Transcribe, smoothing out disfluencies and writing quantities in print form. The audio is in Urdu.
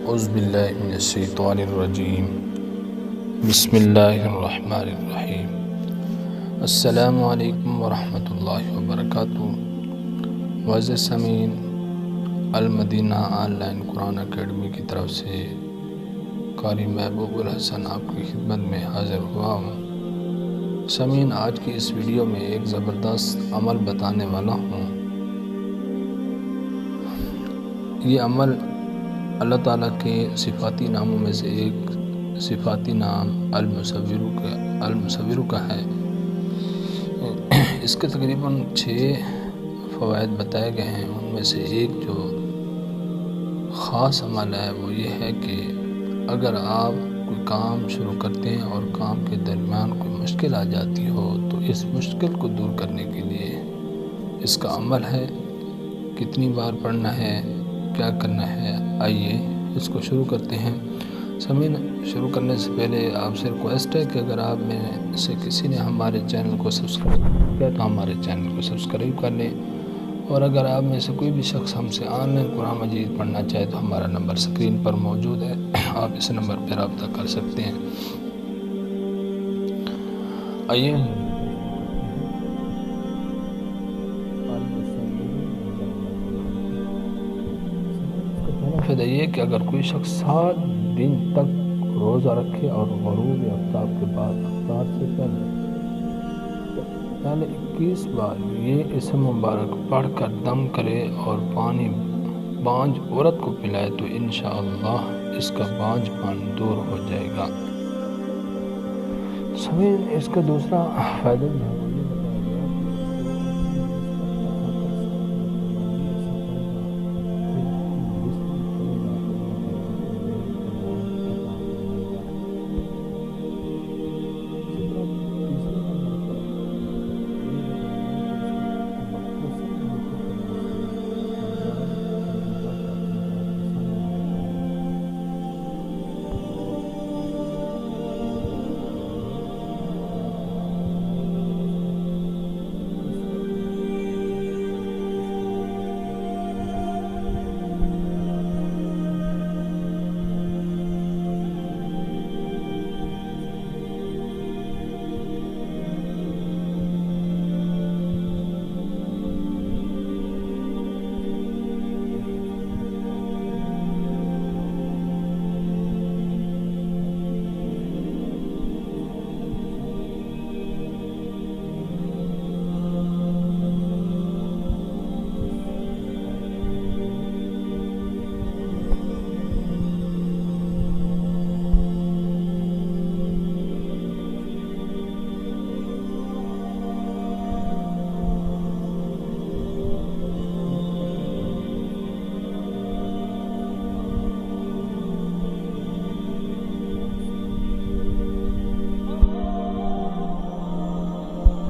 اعوذ باللہ من الشیطان الرجیم بسم اللہ الرحمن الرحیم السلام علیکم ورحمۃ اللہ وبرکاتہ۔ معزز سامعین، المدینہ آن لائن قرآن اکیڈمی کی طرف سے قاری محبوب الحسن آپ کی خدمت میں حاضر ہوا ہوں۔ سامعین، آج کی اس ویڈیو میں ایک زبردست عمل بتانے والا ہوں۔ یہ عمل اللہ تعالیٰ کے صفاتی ناموں میں سے ایک صفاتی نام المصور کا ہے۔ اس کے تقریباً 6 فوائد بتائے گئے ہیں۔ ان میں سے ایک جو خاص عمل ہے وہ یہ ہے کہ اگر آپ کوئی کام شروع کرتے ہیں اور کام کے درمیان کوئی مشکل آ جاتی ہو تو اس مشکل کو دور کرنے کے لیے اس کا عمل ہے۔ کتنی بار پڑھنا ہے، کیا کرنا ہے، آئیے اس کو شروع کرتے ہیں۔ سامعین، شروع کرنے سے پہلے آپ سے ریکویسٹ ہے کہ اگر آپ میں سے کسی نے ہمارے چینل کو سبسکرائب کیا تو ہمارے چینل کو سبسکرائب کر لیں، اور اگر آپ میں سے کوئی بھی شخص ہم سے آن لائن قرآن مجید پڑھنا چاہے تو ہمارا نمبر اسکرین پر موجود ہے، آپ اس نمبر پر رابطہ کر سکتے ہیں۔ آئیے فائدہ یہ کہ اگر کوئی شخص 7 دن تک روزہ رکھے اور غروب آفتاب کے بعد افطار سے پہلے 21 بار یہ اسم مبارک پڑھ کر دم کرے اور پانی بانجھ عورت کو پلائے تو انشاءاللہ اس کا بانجھ پان دور ہو جائے گا۔ سامعین، اس کا دوسرا فائدہ یہ ہے